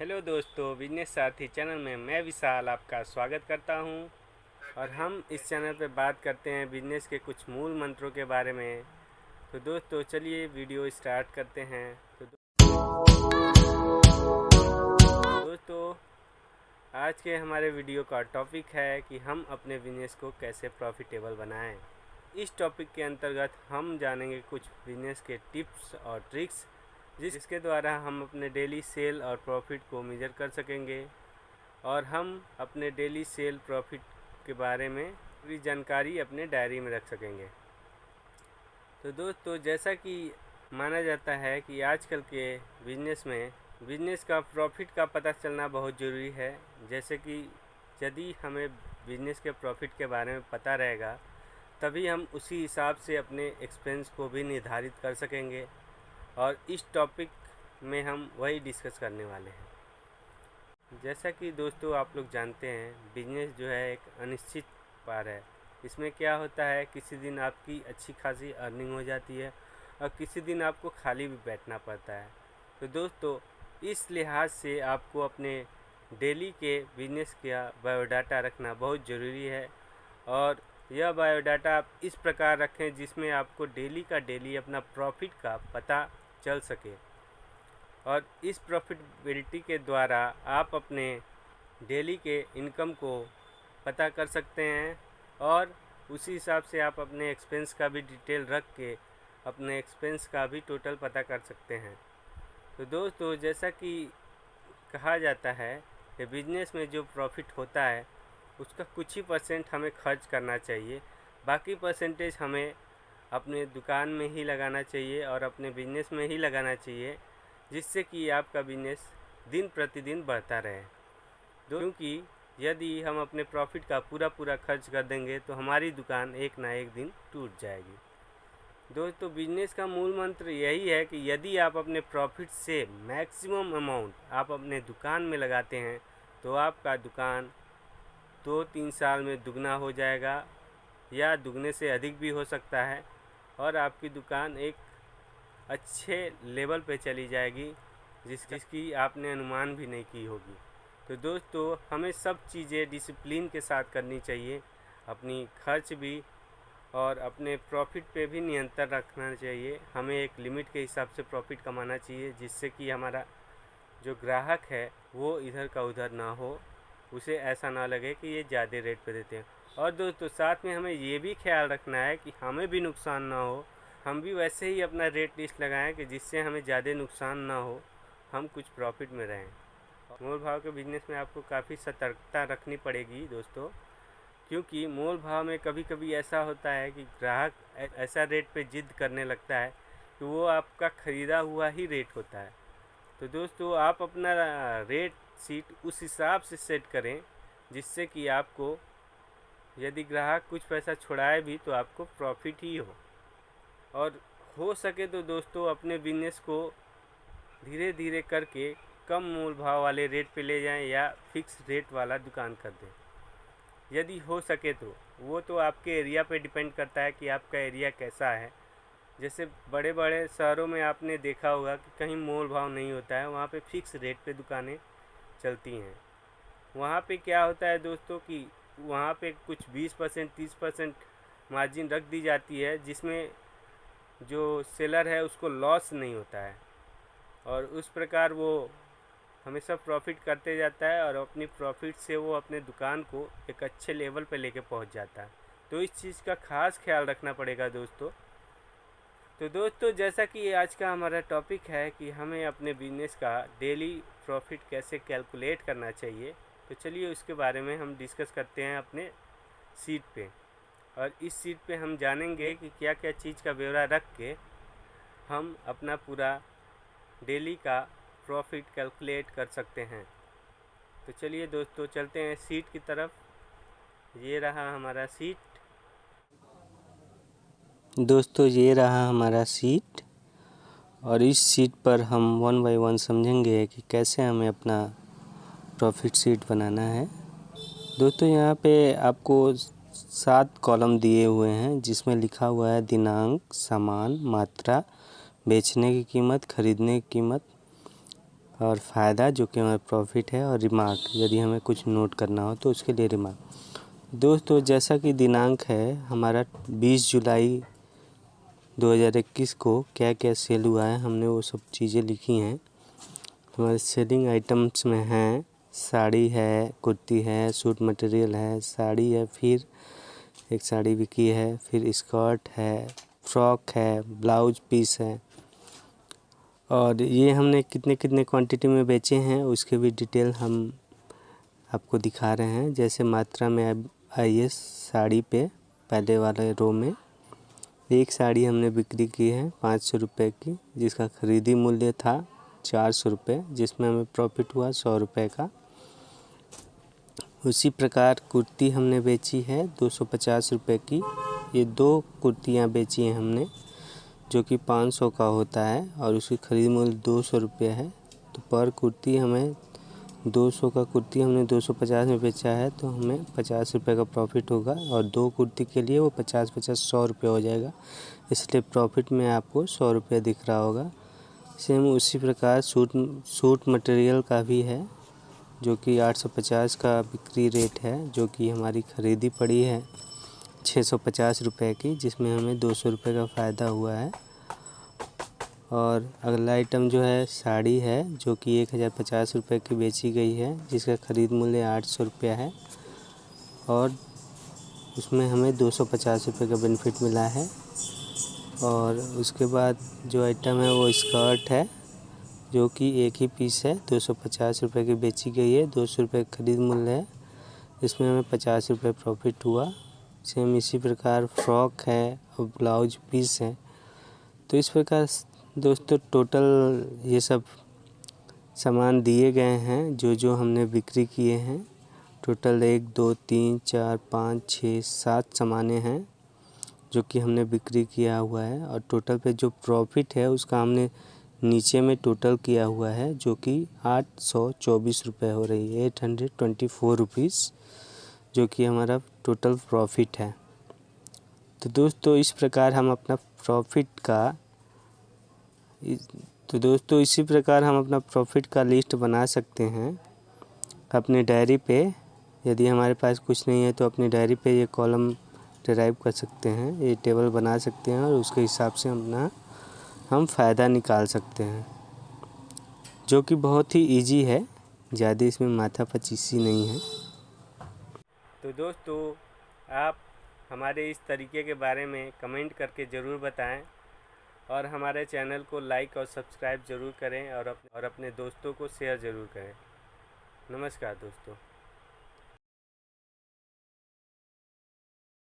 Hello दोस्तों, business साथी channel में मैं विशाल आपका स्वागत करता हूं। और हम इस चैनल पर बात करते हैं बिजनेस के कुछ मूल मंत्रों के बारे में। तो दोस्तों चलिए वीडियो स्टार्ट करते हैं। तो दोस्तों आज के हमारे वीडियो का टॉपिक है कि हम अपने बिजनेस को कैसे प्रॉफिटेबल बनाएं। इस टॉपिक के अंतर्गत हम जानेंगे कुछ बिजनेस के टिप्स और ट्रिक्स जिसके द्वारा हम अपने डेली सेल और प्रॉफिट को मेजर कर सकेंगे और हम अपने डेली सेल प्रॉफिट के बारे में पूरी जानकारी अपने डायरी में रख सकेंगे। तो दोस्तों जैसा कि माना जाता है कि आजकल के बिजनेस में बिजनेस का प्रॉफिट का पता चलना बहुत ज़रूरी है। जैसे कि यदि हमें बिजनेस के प्रॉफिट के बारे में पता रहेगा तभी हम उसी हिसाब से अपने एक्सपेंस को भी निर्धारित कर सकेंगे। और इस टॉपिक में हम वही डिस्कस करने वाले हैं। जैसा कि दोस्तों आप लोग जानते हैं बिजनेस जो है एक अनिश्चित पार है। इसमें क्या होता है, किसी दिन आपकी अच्छी खासी अर्निंग हो जाती है और किसी दिन आपको खाली भी बैठना पड़ता है। तो दोस्तों इस लिहाज से आपको अपने डेली के बिजनेस का बायोडाटा रखना बहुत ज़रूरी है। और यह बायोडाटा आप इस प्रकार रखें जिसमें आपको डेली का डेली अपना प्रॉफिट का पता चल सके। और इस प्रॉफिटेबिलिटी के द्वारा आप अपने डेली के इनकम को पता कर सकते हैं और उसी हिसाब से आप अपने एक्सपेंस का भी डिटेल रख के अपने एक्सपेंस का भी टोटल पता कर सकते हैं। तो दोस्तों जैसा कि कहा जाता है कि बिजनेस में जो प्रॉफिट होता है उसका कुछ ही परसेंट हमें खर्च करना चाहिए, बाकी परसेंटेज हमें अपने दुकान में ही लगाना चाहिए और अपने बिजनेस में ही लगाना चाहिए, जिससे कि आपका बिजनेस दिन प्रतिदिन बढ़ता रहे। क्योंकि यदि हम अपने प्रॉफिट का पूरा खर्च कर देंगे तो हमारी दुकान एक ना एक दिन टूट जाएगी। दोस्तों बिजनेस का मूल मंत्र यही है कि यदि आप अपने प्रॉफिट से मैक्सिमम अमाउंट आप अपने दुकान में लगाते हैं तो आपका दुकान 2-3 साल में दुगना हो जाएगा या दुगने से अधिक भी हो सकता है और आपकी दुकान एक अच्छे लेवल पे चली जाएगी जिसकी आपने अनुमान भी नहीं की होगी। तो दोस्तों हमें सब चीज़ें डिसिप्लिन के साथ करनी चाहिए, अपनी खर्च भी और अपने प्रॉफिट पे भी नियंत्रण रखना चाहिए। हमें एक लिमिट के हिसाब से प्रॉफिट कमाना चाहिए जिससे कि हमारा जो ग्राहक है वो इधर का उधर ना हो, उसे ऐसा ना लगे कि ये ज़्यादा रेट पे देते हैं। और दोस्तों साथ में हमें ये भी ख्याल रखना है कि हमें भी नुकसान ना हो, हम भी वैसे ही अपना रेट लिस्ट लगाएं कि जिससे हमें ज़्यादा नुकसान ना हो, हम कुछ प्रॉफिट में रहें। मोल भाव के बिजनेस में आपको काफ़ी सतर्कता रखनी पड़ेगी दोस्तों, क्योंकि मोल भाव में कभी कभी ऐसा होता है कि ग्राहक ऐसा रेट पे जिद करने लगता है कि वो आपका ख़रीदा हुआ ही रेट होता है। तो दोस्तों आप अपना रेट शीट उस हिसाब से सेट करें जिससे कि आपको यदि ग्राहक कुछ पैसा छुड़ाए भी तो आपको प्रॉफिट ही हो। और हो सके तो दोस्तों अपने बिजनेस को धीरे धीरे करके कम मूल भाव वाले रेट पे ले जाएं या फिक्स रेट वाला दुकान कर दें यदि हो सके तो। वो तो आपके एरिया पे डिपेंड करता है कि आपका एरिया कैसा है। जैसे बड़े बड़े शहरों में आपने देखा होगा कि कहीं मोल भाव नहीं होता है, वहाँ पे फिक्स रेट पे दुकानें चलती हैं। वहाँ पे क्या होता है दोस्तों कि वहाँ पे कुछ 20% 30% मार्जिन रख दी जाती है जिसमें जो सेलर है उसको लॉस नहीं होता है और उस प्रकार वो हमेशा प्रॉफिट करते जाता है और अपनी प्रॉफिट से वो अपने दुकान को एक अच्छे लेवल पे लेके पहुँच जाता है। तो इस चीज़ का खास ख्याल रखना पड़ेगा दोस्तों। तो दोस्तों जैसा कि आज का हमारा टॉपिक है कि हमें अपने बिजनेस का डेली प्रॉफिट कैसे कैलकुलेट करना चाहिए, तो चलिए उसके बारे में हम डिस्कस करते हैं अपने शीट पे। और इस शीट पे हम जानेंगे कि क्या क्या चीज़ का ब्यौरा रख के हम अपना पूरा डेली का प्रॉफिट कैलकुलेट कर सकते हैं। तो चलिए दोस्तों चलते हैं शीट की तरफ। ये रहा हमारा शीट। दोस्तों ये रहा हमारा शीट और इस शीट पर हम 1 बाय 1 समझेंगे कि कैसे हमें अपना प्रॉफिट शीट बनाना है। दोस्तों यहाँ पे आपको 7 कॉलम दिए हुए हैं जिसमें लिखा हुआ है दिनांक, सामान, मात्रा, बेचने की कीमत, खरीदने की कीमत और फ़ायदा जो कि हमारा प्रॉफिट है, और रिमार्क यदि हमें कुछ नोट करना हो तो उसके लिए रिमार्क। दोस्तों, जैसा कि दिनांक है हमारा 20 जुलाई 2021 को क्या क्या सेल हुआ है, हमने वो सब चीज़ें लिखी हैं। हमारे सेलिंग आइटम्स में हैं साड़ी है, कुर्ती है, सूट मटेरियल है, साड़ी है, फिर एक साड़ी बिकी है, फिर स्कर्ट है, फ्रॉक है, ब्लाउज पीस है। और ये हमने कितने कितने क्वांटिटी में बेचे हैं उसके भी डिटेल हम आपको दिखा रहे हैं। जैसे मात्रा में आई है साड़ी पे, पहले वाले रो में एक साड़ी हमने बिक्री की है 500 रुपये की, जिसका खरीदी मूल्य था 400 रुपये, जिसमें हमें प्रॉफिट हुआ 100 रुपये का। उसी प्रकार कुर्ती हमने बेची है 250 रुपये की। ये 2 कुर्तियाँ बेची हैं हमने, जो कि 500 का होता है और उसकी खरीद मूल्य 200 रुपये है। तो पर कुर्ती हमें 200 का कुर्ती हमने 250 में बेचा है, तो हमें 50 रुपये का प्रॉफिट होगा, और 2 कुर्ती के लिए वो 50-50 100 रुपये हो जाएगा। इसलिए प्रॉफिट में आपको 100 रुपये दिख रहा होगा। सेम उसी प्रकार सूट मटेरियल का भी है, जो कि 850 का बिक्री रेट है, जो कि हमारी खरीदी पड़ी है 650 रुपये की, जिसमें हमें 200 रुपये का फ़ायदा हुआ है। और अगला आइटम जो है साड़ी है, जो कि 1050 रुपये की बेची गई है, जिसका ख़रीद मूल्य 800 रुपया है, और उसमें हमें 250 रुपये का बेनिफिट मिला है। और उसके बाद जो आइटम है वो स्कर्ट है, जो कि एक ही पीस है, 250 रुपये की बेची गई है, 200 रुपये खरीद मूल्य है, इसमें हमें 50 रुपये प्रॉफिट हुआ। सेम इसी प्रकार फ्रॉक है और ब्लाउज पीस है। तो इस प्रकार दोस्तों टोटल ये सब सामान दिए गए हैं जो जो हमने बिक्री किए हैं। टोटल 1 2 3 4 5 6 7 सामानें हैं जो कि हमने बिक्री किया हुआ है, और टोटल पे जो प्रॉफिट है उसका हमने नीचे में टोटल किया हुआ है, जो कि 824 रुपये हो रही है, 824 रुपीज़, जो कि हमारा टोटल प्रॉफिट है। तो दोस्तों इस प्रकार हम अपना प्रॉफिट का लिस्ट बना सकते हैं अपने डायरी पे। यदि हमारे पास कुछ नहीं है तो अपनी डायरी पे ये कॉलम डिराइव कर सकते हैं, ये टेबल बना सकते हैं, और उसके हिसाब से हम फ़ायदा निकाल सकते हैं, जो कि बहुत ही इजी है, ज़्यादा इसमें माथापच्ची नहीं है। तो दोस्तों आप हमारे इस तरीके के बारे में कमेंट करके ज़रूर बताएं, और हमारे चैनल को लाइक और सब्सक्राइब ज़रूर करें, और अपने दोस्तों को शेयर ज़रूर करें। नमस्कार दोस्तों।